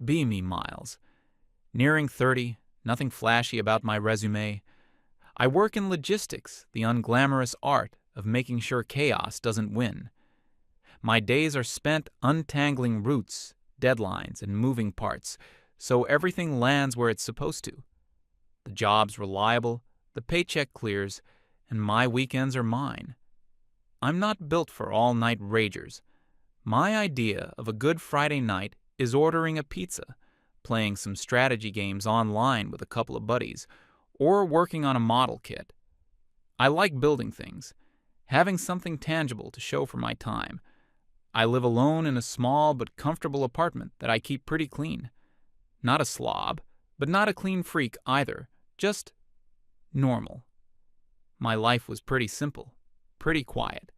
Be me, Miles. Nearing 30, nothing flashy about my resume. I work in logistics, the unglamorous art of making sure chaos doesn't win. My days are spent untangling routes, deadlines, and moving parts, so everything lands where it's supposed to. The job's reliable, the paycheck clears, and my weekends are mine. I'm not built for all-night ragers. My idea of a good Friday night is ordering a pizza, playing some strategy games online with a couple of buddies, or working on a model kit. I like building things, having something tangible to show for my time. I live alone in a small but comfortable apartment that I keep pretty clean. Not a slob, but not a clean freak either, just normal. My life was pretty simple, pretty quiet.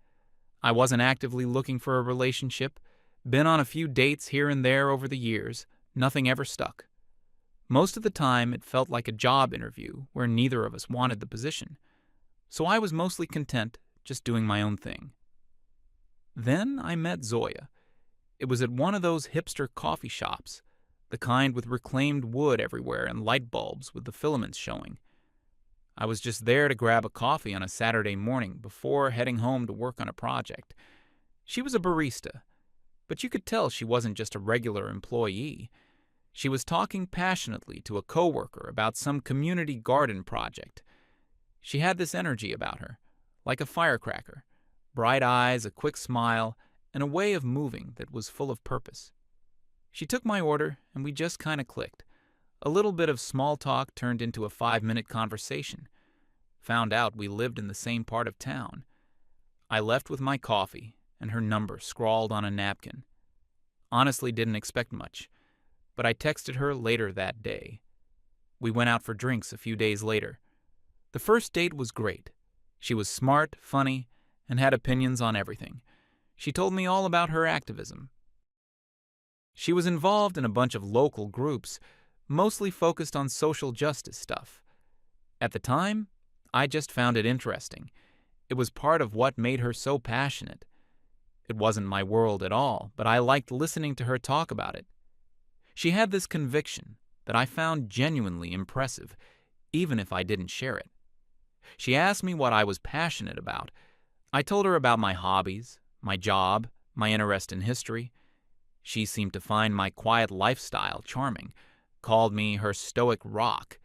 I wasn't actively looking for a relationship, been on a few dates here and there over the years, nothing ever stuck. Most of the time, it felt like a job interview where neither of us wanted the position, so I was mostly content just doing my own thing. Then I met Zoya. It was at one of those hipster coffee shops, the kind with reclaimed wood everywhere and light bulbs with the filaments showing. I was just there to grab a coffee on a Saturday morning before heading home to work on a project. She was a barista, but you could tell she wasn't just a regular employee. She was talking passionately to a coworker about some community garden project. She had this energy about her, like a firecracker, bright eyes, a quick smile, and a way of moving that was full of purpose. She took my order, and we just kind of clicked. A little bit of small talk turned into a 5-minute conversation. Found out we lived in the same part of town. I left with my coffee and her number scrawled on a napkin. Honestly, didn't expect much, but I texted her later that day. We went out for drinks a few days later. The first date was great. She was smart, funny, and had opinions on everything. She told me all about her activism. She was involved in a bunch of local groups, mostly focused on social justice stuff. At the time, I just found it interesting. It was part of what made her so passionate. It wasn't my world at all, but I liked listening to her talk about it. She had this conviction that I found genuinely impressive, even if I didn't share it. She asked me what I was passionate about. I told her about my hobbies, my job, my interest in history. She seemed to find my quiet lifestyle charming, called me her stoic rock.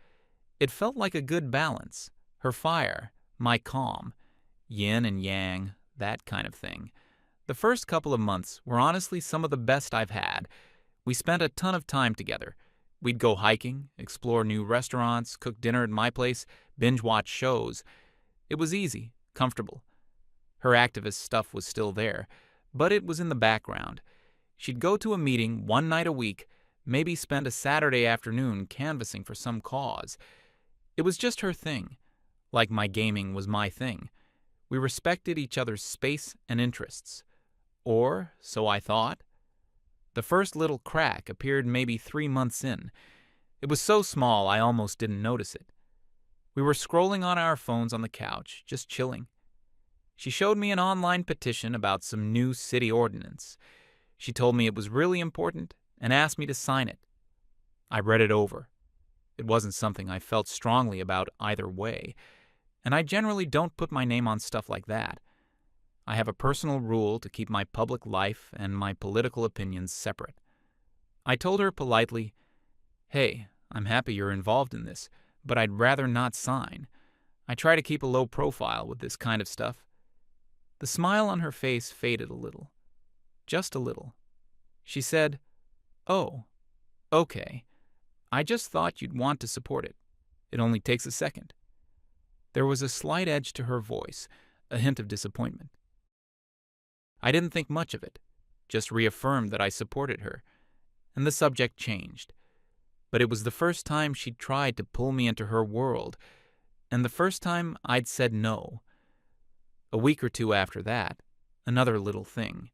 It felt like a good balance. Her fire, my calm, yin and yang, that kind of thing. The first couple of months were honestly some of the best I've had. We spent a ton of time together. We'd go hiking, explore new restaurants, cook dinner at my place, binge-watch shows. It was easy, comfortable. Her activist stuff was still there, but it was in the background. She'd go to a meeting one night a week, maybe spend a Saturday afternoon canvassing for some cause. It was just her thing, like my gaming was my thing. We respected each other's space and interests. Or, so I thought. The first little crack appeared maybe 3 months in. It was so small I almost didn't notice it. We were scrolling on our phones on the couch, just chilling. She showed me an online petition about some new city ordinance. She told me it was really important and asked me to sign it. I read it over. It wasn't something I felt strongly about either way, and I generally don't put my name on stuff like that. I have a personal rule to keep my public life and my political opinions separate. I told her politely, "Hey, I'm happy you're involved in this, but I'd rather not sign. I try to keep a low profile with this kind of stuff." The smile on her face faded a little. Just a little. She said, "Oh, okay. I just thought you'd want to support it. It only takes a second." There was a slight edge to her voice, a hint of disappointment. I didn't think much of it, just reaffirmed that I supported her, and the subject changed. But it was the first time she'd tried to pull me into her world, and the first time I'd said no. A week or two after that, another little thing.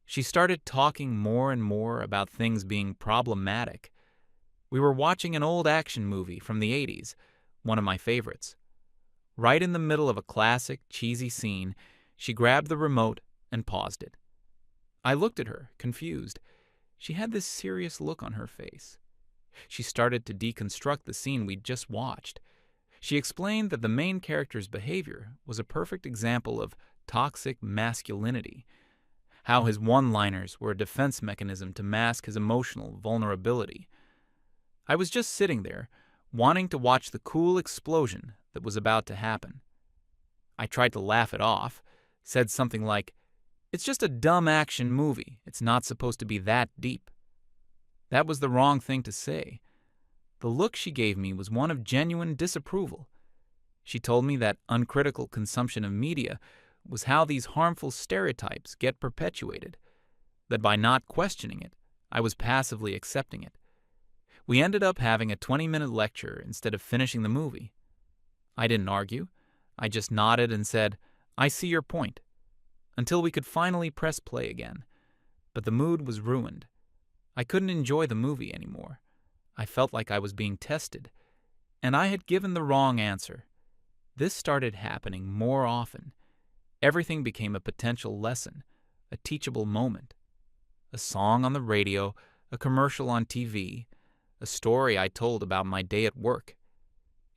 She started talking more and more about things being problematic. We were watching an old action movie from the 80s, one of my favorites. Right in the middle of a classic, cheesy scene, she grabbed the remote and paused it. I looked at her, confused. She had this serious look on her face. She started to deconstruct the scene we'd just watched. She explained that the main character's behavior was a perfect example of toxic masculinity, how his one-liners were a defense mechanism to mask his emotional vulnerability. I was just sitting there, wanting to watch the cool explosion that was about to happen. I tried to laugh it off, said something like, "It's just a dumb action movie. It's not supposed to be that deep." That was the wrong thing to say. The look she gave me was one of genuine disapproval. She told me that uncritical consumption of media was how these harmful stereotypes get perpetuated, that by not questioning it, I was passively accepting it. We ended up having a 20-minute lecture instead of finishing the movie. I didn't argue. I just nodded and said, "I see your point," until we could finally press play again. But the mood was ruined. I couldn't enjoy the movie anymore. I felt like I was being tested, and I had given the wrong answer. This started happening more often. Everything became a potential lesson, a teachable moment. A song on the radio, a commercial on TV, a story I told about my day at work.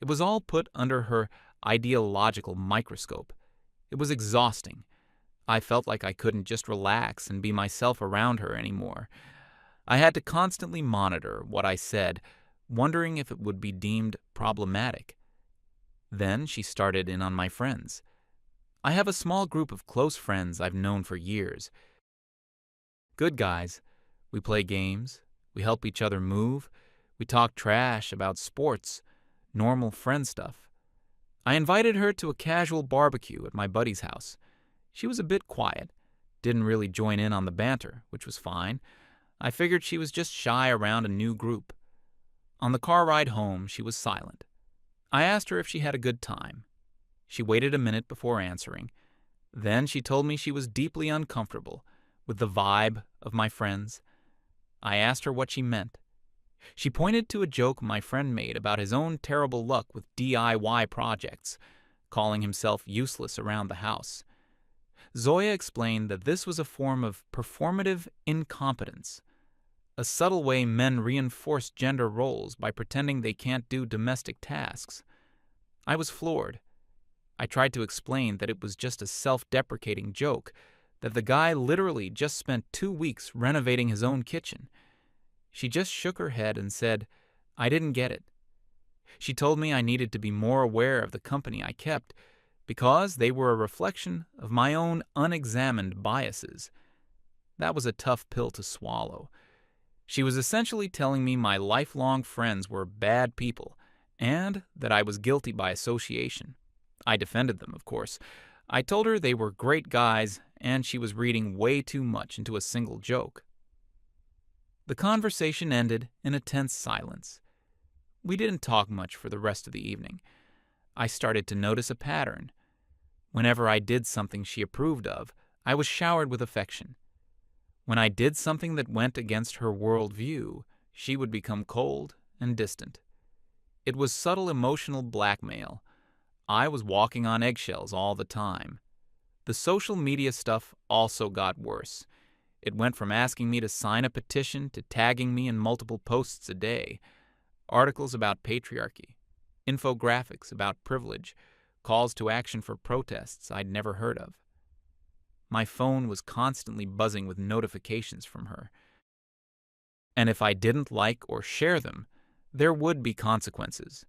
It was all put under her ideological microscope. It was exhausting. I felt like I couldn't just relax and be myself around her anymore. I had to constantly monitor what I said, wondering if it would be deemed problematic. Then she started in on my friends. I have a small group of close friends I've known for years. Good guys. We play games. We help each other move. We talk trash about sports, normal friend stuff. I invited her to a casual barbecue at my buddy's house. She was a bit quiet, didn't really join in on the banter, which was fine. I figured she was just shy around a new group. On the car ride home, she was silent. I asked her if she had a good time. She waited a minute before answering. Then she told me she was deeply uncomfortable with the vibe of my friends. I asked her what she meant. She pointed to a joke my friend made about his own terrible luck with DIY projects, calling himself useless around the house. Zoya explained that this was a form of performative incompetence, a subtle way men reinforce gender roles by pretending they can't do domestic tasks. I was floored. I tried to explain that it was just a self-deprecating joke, that the guy literally just spent 2 weeks renovating his own kitchen. She just shook her head and said, "I didn't get it." She told me I needed to be more aware of the company I kept, because they were a reflection of my own unexamined biases. That was a tough pill to swallow. She was essentially telling me my lifelong friends were bad people, and that I was guilty by association. I defended them, of course. I told her they were great guys, and she was reading way too much into a single joke. The conversation ended in a tense silence. We didn't talk much for the rest of the evening. I started to notice a pattern. Whenever I did something she approved of, I was showered with affection. When I did something that went against her worldview, she would become cold and distant. It was subtle emotional blackmail. I was walking on eggshells all the time. The social media stuff also got worse. It went from asking me to sign a petition to tagging me in multiple posts a day, articles about patriarchy, infographics about privilege, calls to action for protests I'd never heard of. My phone was constantly buzzing with notifications from her. And if I didn't like or share them, there would be consequences.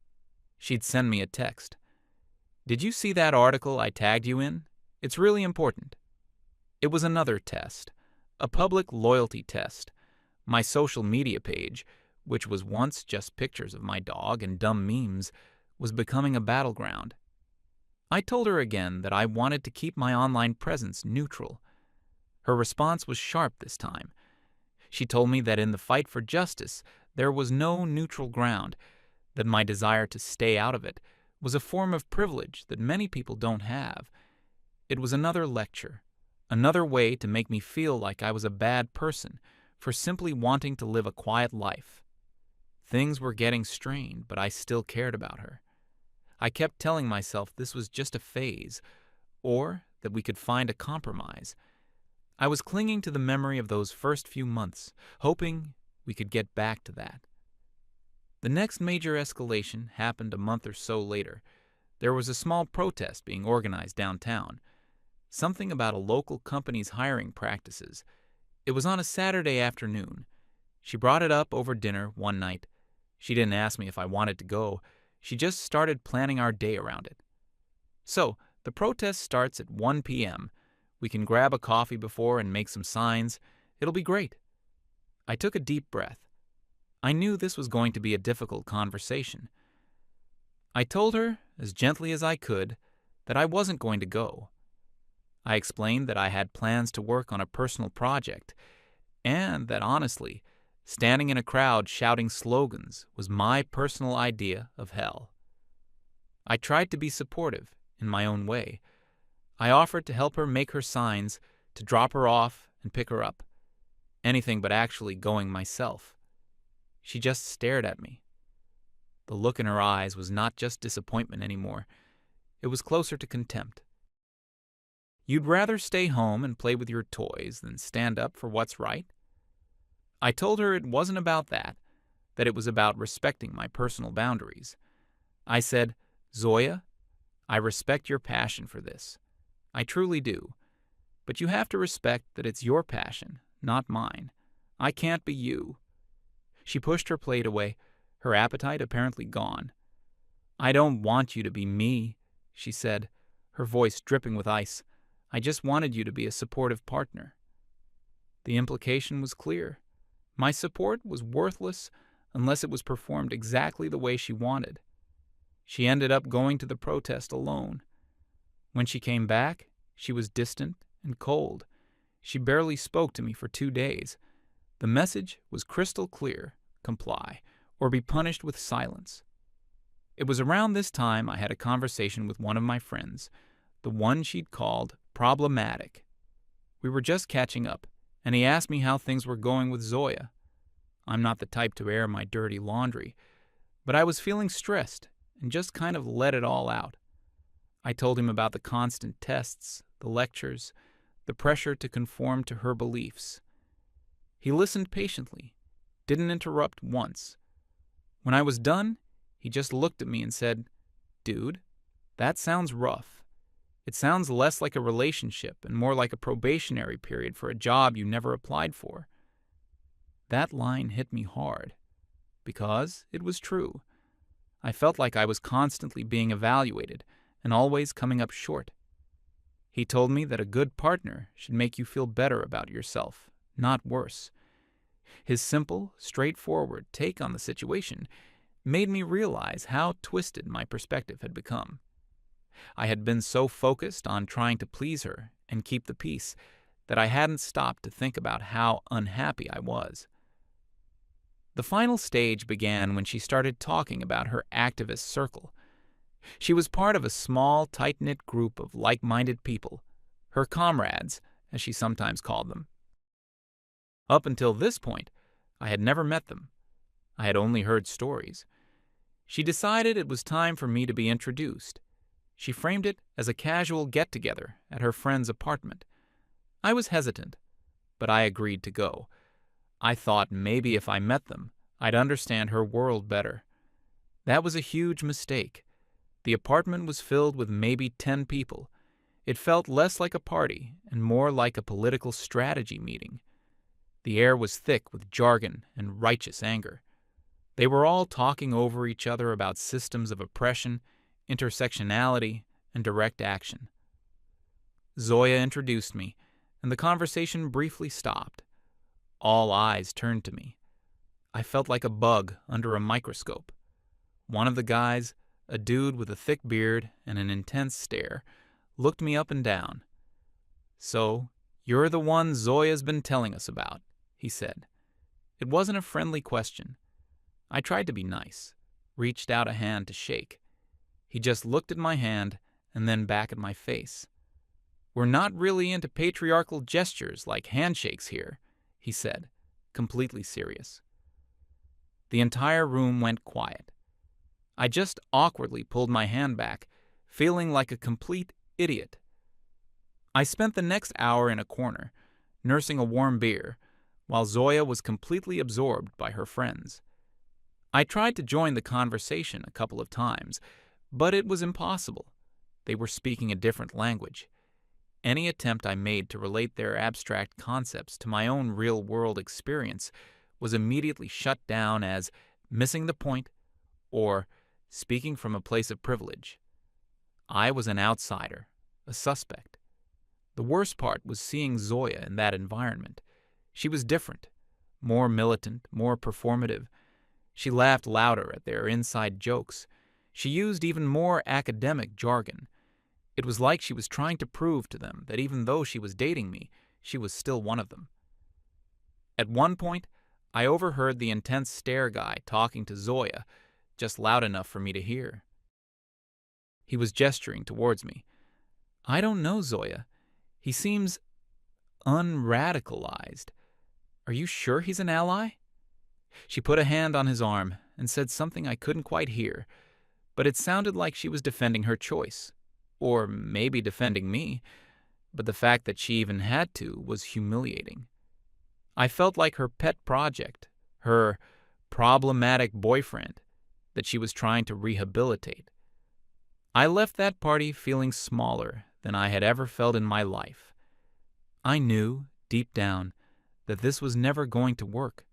She'd send me a text. "Did you see that article I tagged you in? It's really important." It was another test, a public loyalty test. My social media page, which was once just pictures of my dog and dumb memes, was becoming a battleground. I told her again that I wanted to keep my online presence neutral. Her response was sharp this time. She told me that in the fight for justice, there was no neutral ground, that my desire to stay out of it was a form of privilege that many people don't have. It was another lecture, another way to make me feel like I was a bad person for simply wanting to live a quiet life. Things were getting strained, but I still cared about her. I kept telling myself this was just a phase, or that we could find a compromise. I was clinging to the memory of those first few months, hoping we could get back to that. The next major escalation happened a month or so later. There was a small protest being organized downtown. Something about a local company's hiring practices. It was on a Saturday afternoon. She brought it up over dinner one night. She didn't ask me if I wanted to go. She just started planning our day around it. So, the protest starts at 1 p.m. We can grab a coffee before and make some signs. It'll be great. I took a deep breath. I knew this was going to be a difficult conversation. I told her, as gently as I could, that I wasn't going to go. I explained that I had plans to work on a personal project, and that honestly, standing in a crowd shouting slogans was my personal idea of hell. I tried to be supportive in my own way. I offered to help her make her signs, to drop her off and pick her up. Anything but actually going myself. She just stared at me. The look in her eyes was not just disappointment anymore. It was closer to contempt. You'd rather stay home and play with your toys than stand up for what's right? I told her it wasn't about that it was about respecting my personal boundaries. I said, Zoya, I respect your passion for this. I truly do. But you have to respect that it's your passion, not mine. I can't be you. She pushed her plate away, her appetite apparently gone. I don't want you to be me, she said, her voice dripping with ice. I just wanted you to be a supportive partner. The implication was clear. My support was worthless unless it was performed exactly the way she wanted. She ended up going to the protest alone. When she came back, she was distant and cold. She barely spoke to me for 2 days. The message was crystal clear: comply, or be punished with silence. It was around this time I had a conversation with one of my friends, the one she'd called problematic. We were just catching up, and he asked me how things were going with Zoya. I'm not the type to air my dirty laundry, but I was feeling stressed and just kind of let it all out. I told him about the constant tests, the lectures, the pressure to conform to her beliefs. He listened patiently, didn't interrupt once. When I was done, he just looked at me and said, Dude, that sounds rough. It sounds less like a relationship and more like a probationary period for a job you never applied for. That line hit me hard, because it was true. I felt like I was constantly being evaluated and always coming up short. He told me that a good partner should make you feel better about yourself, not worse. His simple, straightforward take on the situation made me realize how twisted my perspective had become. I had been so focused on trying to please her and keep the peace that I hadn't stopped to think about how unhappy I was. The final stage began when she started talking about her activist circle. She was part of a small, tight-knit group of like-minded people, her comrades, as she sometimes called them. Up until this point, I had never met them. I had only heard stories. She decided it was time for me to be introduced. She framed it as a casual get-together at her friend's apartment. I was hesitant, but I agreed to go. I thought maybe if I met them, I'd understand her world better. That was a huge mistake. The apartment was filled with maybe 10 people. It felt less like a party and more like a political strategy meeting. The air was thick with jargon and righteous anger. They were all talking over each other about systems of oppression, intersectionality, and direct action. Zoya introduced me, and the conversation briefly stopped. All eyes turned to me. I felt like a bug under a microscope. One of the guys, a dude with a thick beard and an intense stare, looked me up and down. So, you're the one Zoya's been telling us about, he said. It wasn't a friendly question. I tried to be nice, reached out a hand to shake. He just looked at my hand and then back at my face. We're not really into patriarchal gestures like handshakes here, he said, completely serious. The entire room went quiet. I just awkwardly pulled my hand back, feeling like a complete idiot. I spent the next hour in a corner, nursing a warm beer, while Zoya was completely absorbed by her friends. I tried to join the conversation a couple of times, but it was impossible. They were speaking a different language. Any attempt I made to relate their abstract concepts to my own real-world experience was immediately shut down as missing the point or speaking from a place of privilege. I was an outsider, a suspect. The worst part was seeing Zoya in that environment. She was different, more militant, more performative. She laughed louder at their inside jokes. She used even more academic jargon. It was like she was trying to prove to them that even though she was dating me, she was still one of them. At one point, I overheard the intense stare guy talking to Zoya, just loud enough for me to hear. He was gesturing towards me. I don't know Zoya. He seems unradicalized. Are you sure he's an ally? She put a hand on his arm and said something I couldn't quite hear, but it sounded like she was defending her choice. Or maybe defending me, but the fact that she even had to was humiliating. I felt like her pet project, her problematic boyfriend that she was trying to rehabilitate. I left that party feeling smaller than I had ever felt in my life. I knew, deep down, that this was never going to work.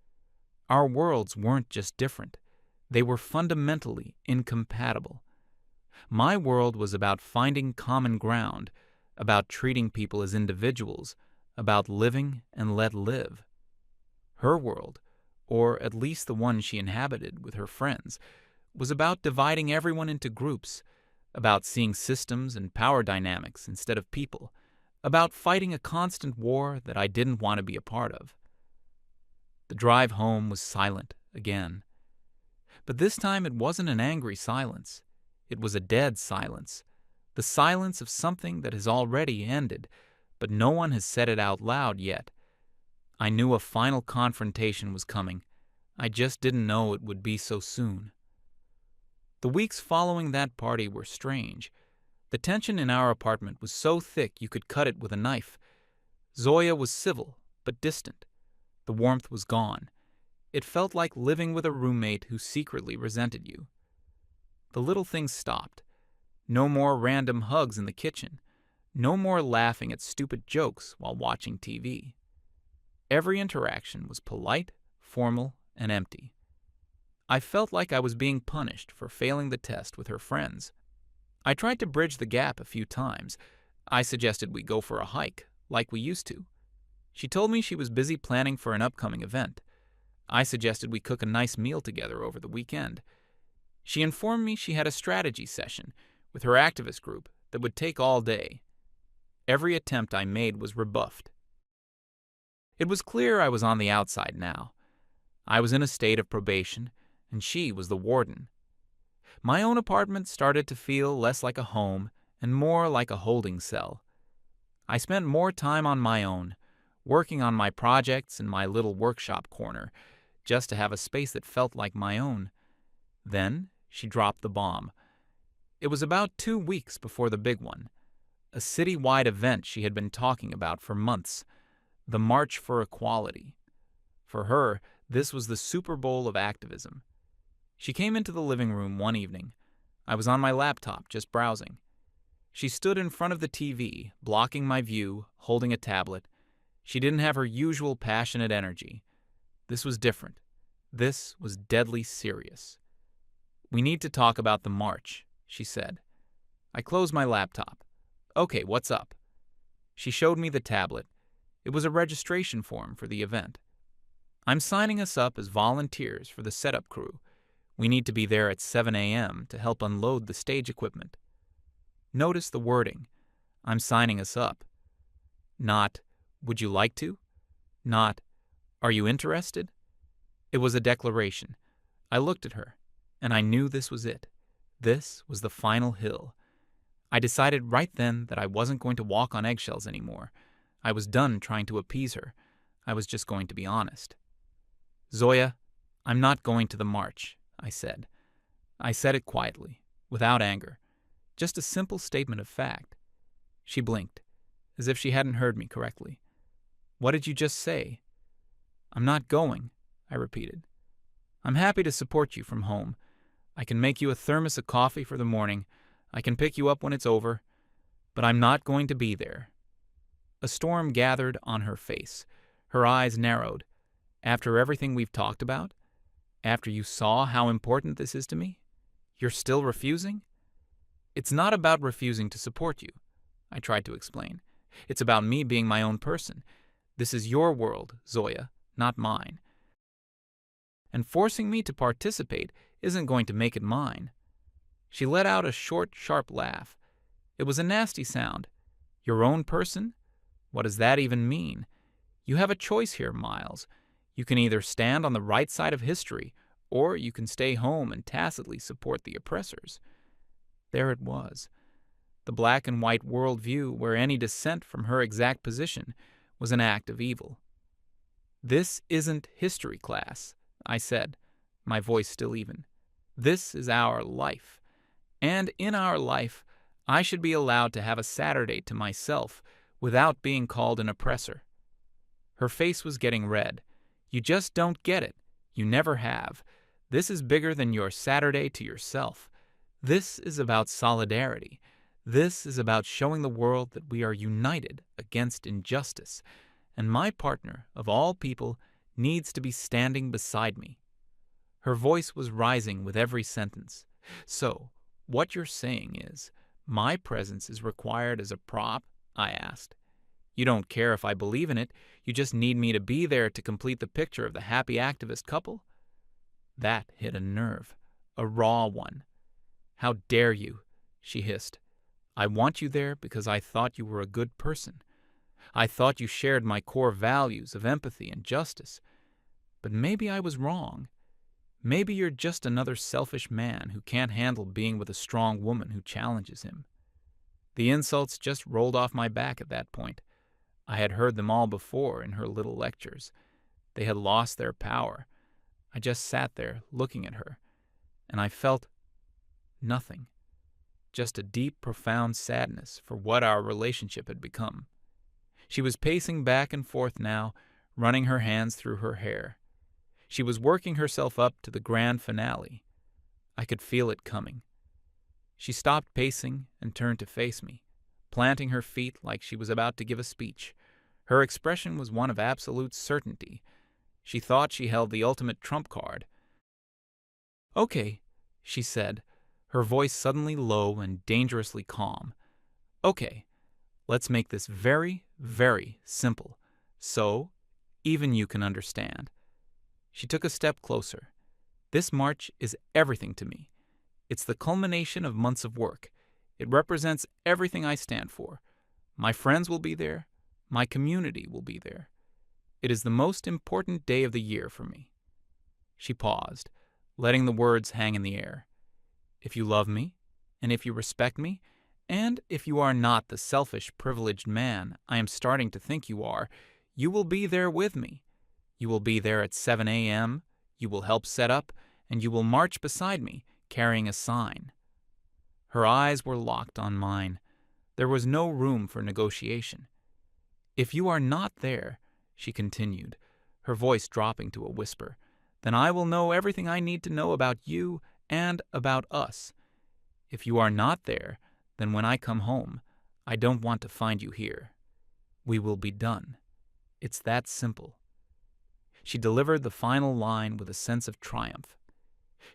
Our worlds weren't just different. They were fundamentally incompatible. My world was about finding common ground, about treating people as individuals, about living and let live. Her world, or at least the one she inhabited with her friends, was about dividing everyone into groups, about seeing systems and power dynamics instead of people, about fighting a constant war that I didn't want to be a part of. The drive home was silent again. But this time it wasn't an angry silence. It was a dead silence, the silence of something that has already ended, but no one has said it out loud yet. I knew a final confrontation was coming. I just didn't know it would be so soon. The weeks following that party were strange. The tension in our apartment was so thick you could cut it with a knife. Zoya was civil, but distant. The warmth was gone. It felt like living with a roommate who secretly resented you. The little things stopped. No more random hugs in the kitchen. No more laughing at stupid jokes while watching TV. Every interaction was polite, formal, and empty. I felt like I was being punished for failing the test with her friends. I tried to bridge the gap a few times. I suggested we go for a hike, like we used to. She told me she was busy planning for an upcoming event. I suggested we cook a nice meal together over the weekend. She informed me she had a strategy session with her activist group that would take all day. Every attempt I made was rebuffed. It was clear I was on the outside now. I was in a state of probation, and she was the warden. My own apartment started to feel less like a home and more like a holding cell. I spent more time on my own, working on my projects in my little workshop corner, just to have a space that felt like my own. Then she dropped the bomb. It was about 2 weeks before the big one, a city-wide event she had been talking about for months, the March for Equality. For her, this was the Super Bowl of activism. She came into the living room one evening. I was on my laptop, just browsing. She stood in front of the TV, blocking my view, holding a tablet. She didn't have her usual passionate energy. This was different. This was deadly serious. "We need to talk about the march," she said. I closed my laptop. "Okay, what's up?" She showed me the tablet. It was a registration form for the event. "I'm signing us up as volunteers for the setup crew. We need to be there at 7 a.m. to help unload the stage equipment." Notice the wording. I'm signing us up. Not, would you like to? Not, are you interested? It was a declaration. I looked at her, and I knew this was it. This was the final hill. I decided right then that I wasn't going to walk on eggshells anymore. I was done trying to appease her. I was just going to be honest. "Zoya, I'm not going to the march," I said. I said it quietly, without anger. Just a simple statement of fact. She blinked, as if she hadn't heard me correctly. What did you just say?" "I'm not going," I repeated. "I'm happy to support you from home. I can make you a thermos of coffee for the morning. I can pick you up when it's over. But I'm not going to be there." A storm gathered on her face. Her eyes narrowed. "After everything we've talked about? After you saw how important this is to me? You're still refusing?" "It's not about refusing to support you," I tried to explain. "It's about me being my own person. This is your world, Zoya, not mine. And forcing me to participate isn't going to make it mine." She let out a short, sharp laugh. It was a nasty sound. "Your own person? What does that even mean? You have a choice here, Miles. You can either stand on the right side of history, or you can stay home and tacitly support the oppressors." There it was, the black and white worldview where any dissent from her exact position was an act of evil. "This isn't history class," I said, my voice still even. "This is our life. And in our life, I should be allowed to have a Saturday to myself without being called an oppressor." Her face was getting red. "You just don't get it. You never have. This is bigger than your Saturday to yourself. This is about solidarity. This is about showing the world that we are united against injustice, and my partner, of all people, needs to be standing beside me." Her voice was rising with every sentence. "So, what you're saying is, my presence is required as a prop?" I asked. "You don't care if I believe in it, you just need me to be there to complete the picture of the happy activist couple?" That hit a nerve, a raw one. "How dare you?" she hissed. "I want you there because I thought you were a good person. I thought you shared my core values of empathy and justice. But maybe I was wrong. Maybe you're just another selfish man who can't handle being with a strong woman who challenges him." The insults just rolled off my back at that point. I had heard them all before in her little lectures. They had lost their power. I just sat there looking at her, and I felt nothing. Just a deep, profound sadness for what our relationship had become. She was pacing back and forth now, running her hands through her hair. She was working herself up to the grand finale. I could feel it coming. She stopped pacing and turned to face me, planting her feet like she was about to give a speech. Her expression was one of absolute certainty. She thought she held the ultimate trump card. "Okay," she said, her voice suddenly low and dangerously calm. "Okay, let's make this very, very simple, so even you can understand." She took a step closer. "This march is everything to me. It's the culmination of months of work. It represents everything I stand for. My friends will be there. My community will be there. It is the most important day of the year for me." She paused, letting the words hang in the air. "If you love me, and if you respect me, and if you are not the selfish, privileged man I am starting to think you are, you will be there with me. You will be there at 7 a.m., you will help set up, and you will march beside me, carrying a sign." Her eyes were locked on mine. There was no room for negotiation. "If you are not there," she continued, her voice dropping to a whisper, "then I will know everything I need to know about you and about us. If you are not there, then when I come home, I don't want to find you here. We will be done. It's that simple." She delivered the final line with a sense of triumph.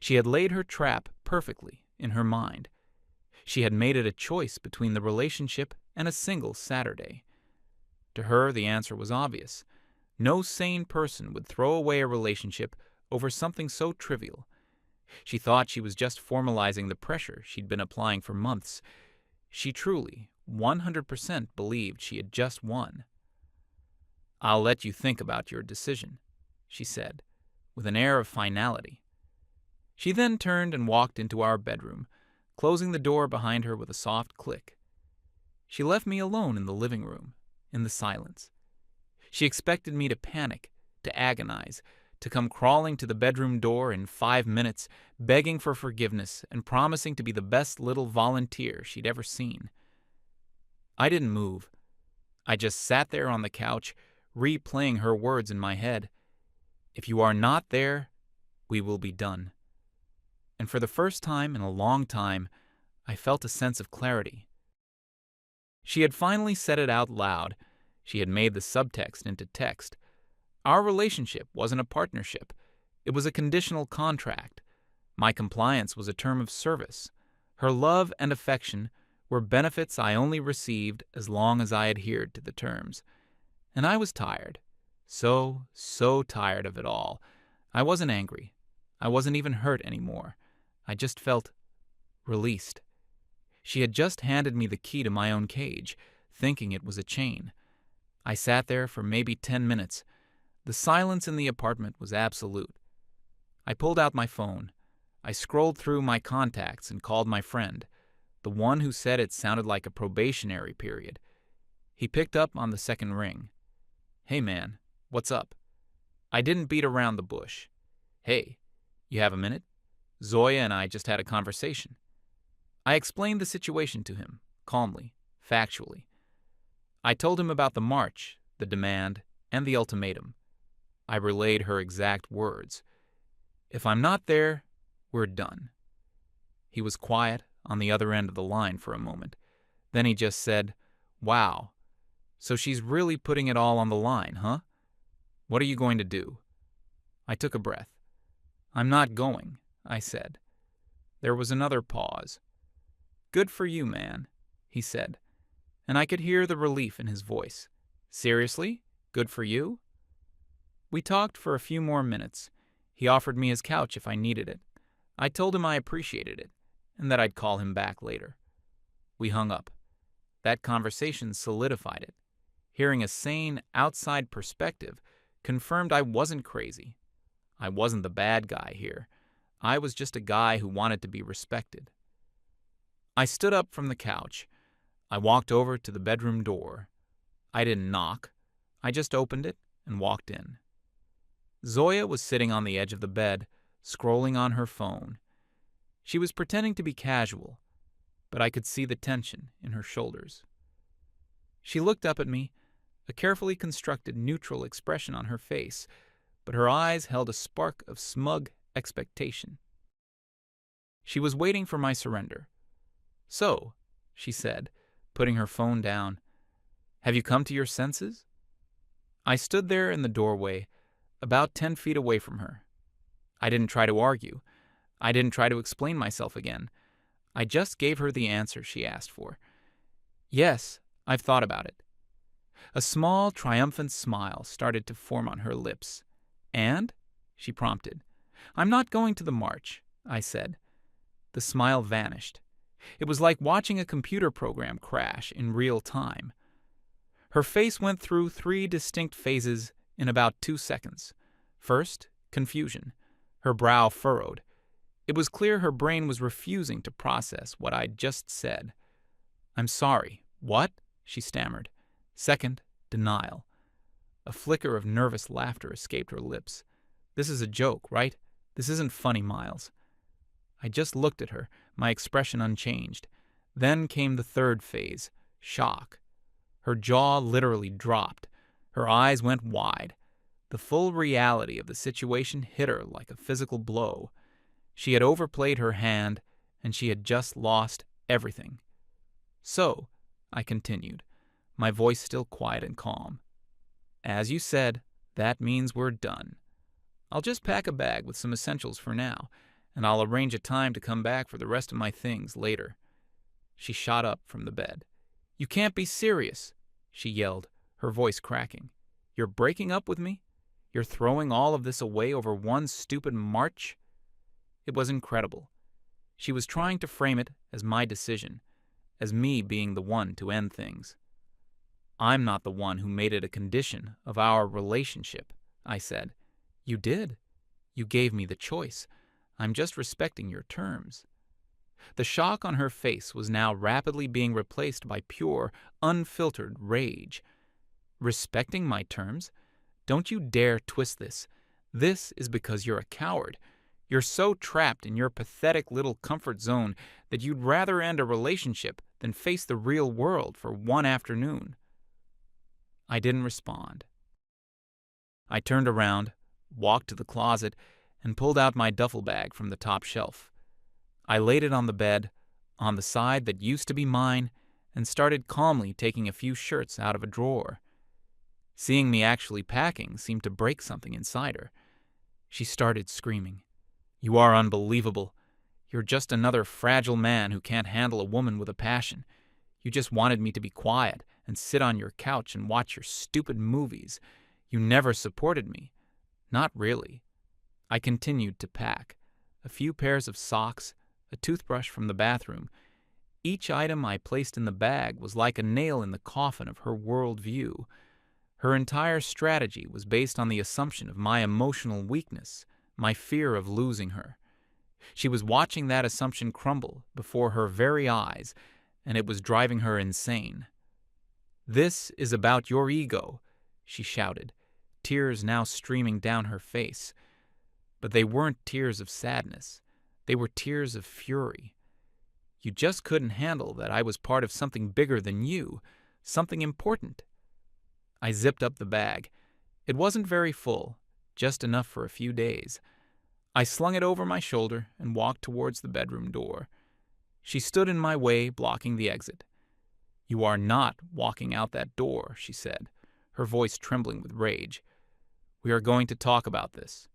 She had laid her trap perfectly in her mind. She had made it a choice between the relationship and a single Saturday. To her, the answer was obvious. No sane person would throw away a relationship over something so trivial. She thought she was just formalizing the pressure she'd been applying for months. She truly, 100% believed she had just won. "I'll let you think about your decision," she said, with an air of finality. She then turned and walked into our bedroom, closing the door behind her with a soft click. She left me alone in the living room, in the silence. She expected me to panic, to agonize, to come crawling to the bedroom door in 5 minutes, begging for forgiveness and promising to be the best little volunteer she'd ever seen. I didn't move. I just sat there on the couch, replaying her words in my head. If you are not there, we will be done. And for the first time in a long time, I felt a sense of clarity. She had finally said it out loud. She had made the subtext into text. Our relationship wasn't a partnership. It was a conditional contract. My compliance was a term of service. Her love and affection were benefits I only received as long as I adhered to the terms. And I was tired. So tired of it all. I wasn't angry. I wasn't even hurt anymore. I just felt released. She had just handed me the key to my own cage, thinking it was a chain. I sat there for maybe 10 minutes. The silence in the apartment was absolute. I pulled out my phone. I scrolled through my contacts and called my friend, the one who said it sounded like a probationary period. He picked up on the second ring. Hey man, what's up? I didn't beat around the bush. Hey, you have a minute? Zoya and I just had a conversation. I explained the situation to him, calmly, factually. I told him about the march, the demand, and the ultimatum. I relayed her exact words. If I'm not there, we're done. He was quiet on the other end of the line for a moment. Then he just said, Wow, so she's really putting it all on the line, huh? What are you going to do? I took a breath. I'm not going, I said. There was another pause. Good for you, man, he said, and I could hear the relief in his voice. Seriously? Good for you? We talked for a few more minutes. He offered me his couch if I needed it. I told him I appreciated it, and that I'd call him back later. We hung up. That conversation solidified it. Hearing a sane, outside perspective confirmed I wasn't crazy. I wasn't the bad guy here. I was just a guy who wanted to be respected. I stood up from the couch. I walked over to the bedroom door. I didn't knock. I just opened it and walked in. Zoya was sitting on the edge of the bed, scrolling on her phone. She was pretending to be casual, but I could see the tension in her shoulders. She looked up at me, a carefully constructed neutral expression on her face, but her eyes held a spark of smug expectation. She was waiting for my surrender. So, she said, putting her phone down, have you come to your senses? I stood there in the doorway, about 10 feet away from her. I didn't try to argue. I didn't try to explain myself again. I just gave her the answer she asked for. Yes, I've thought about it. A small, triumphant smile started to form on her lips. And? She prompted. I'm not going to the march, I said. The smile vanished. It was like watching a computer program crash in real time. Her face went through 3 distinct phases in about 2 seconds. First, confusion. Her brow furrowed. It was clear her brain was refusing to process what I'd just said. I'm sorry. What? She stammered. Second, denial. A flicker of nervous laughter escaped her lips. This is a joke, right? This isn't funny, Miles. I just looked at her, my expression unchanged. Then came the third phase, shock. Her jaw literally dropped. Her eyes went wide. The full reality of the situation hit her like a physical blow. She had overplayed her hand, and she had just lost everything. So, I continued, my voice still quiet and calm. As you said, that means we're done. I'll just pack a bag with some essentials for now, and I'll arrange a time to come back for the rest of my things later. She shot up from the bed. You can't be serious, she yelled, her voice cracking. You're breaking up with me? You're throwing all of this away over one stupid march? It was incredible. She was trying to frame it as my decision, as me being the one to end things. I'm not the one who made it a condition of our relationship, I said. You did. You gave me the choice. I'm just respecting your terms. The shock on her face was now rapidly being replaced by pure, unfiltered rage. Respecting my terms? Don't you dare twist this. This is because you're a coward. You're so trapped in your pathetic little comfort zone that you'd rather end a relationship than face the real world for one afternoon. I didn't respond. I turned around, walked to the closet, and pulled out my duffel bag from the top shelf. I laid it on the bed, on the side that used to be mine, and started calmly taking a few shirts out of a drawer. Seeing me actually packing seemed to break something inside her. She started screaming. "You are unbelievable. You're just another fragile man who can't handle a woman with a passion. You just wanted me to be quiet and sit on your couch and watch your stupid movies. You never supported me. Not really." I continued to pack. A few pairs of socks, a toothbrush from the bathroom. Each item I placed in the bag was like a nail in the coffin of her world view. Her entire strategy was based on the assumption of my emotional weakness, my fear of losing her. She was watching that assumption crumble before her very eyes, and it was driving her insane. "This is about your ego," she shouted, tears now streaming down her face. But they weren't tears of sadness. They were tears of fury. "You just couldn't handle that I was part of something bigger than you, something important." I zipped up the bag. It wasn't very full, just enough for a few days. I slung it over my shoulder and walked towards the bedroom door. She stood in my way, blocking the exit. "You are not walking out that door," she said, her voice trembling with rage. "We are going to talk about this."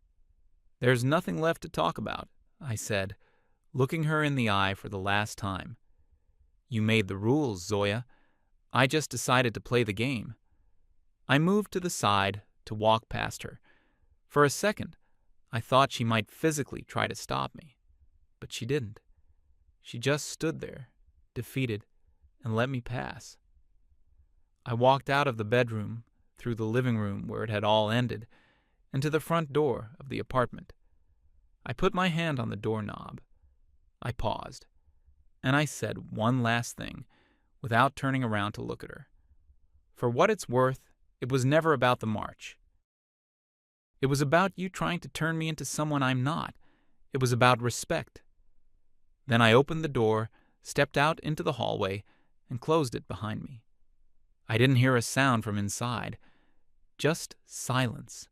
"There's nothing left to talk about," I said, looking her in the eye for the last time. "You made the rules, Zoya. I just decided to play the game." I moved to the side to walk past her. For a second, I thought she might physically try to stop me, but she didn't. She just stood there, defeated, and let me pass. I walked out of the bedroom, through the living room where it had all ended, and to the front door of the apartment. I put my hand on the doorknob. I paused, and I said one last thing, without turning around to look at her. For what it's worth, it was never about the march. It was about you trying to turn me into someone I'm not. It was about respect. Then I opened the door, stepped out into the hallway, and closed it behind me. I didn't hear a sound from inside, just silence.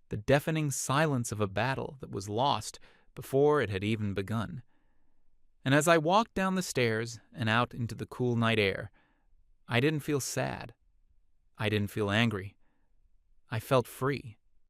The deafening silence of a battle that was lost before it had even begun. And as I walked down the stairs and out into the cool night air, I didn't feel sad. I didn't feel angry. I felt free.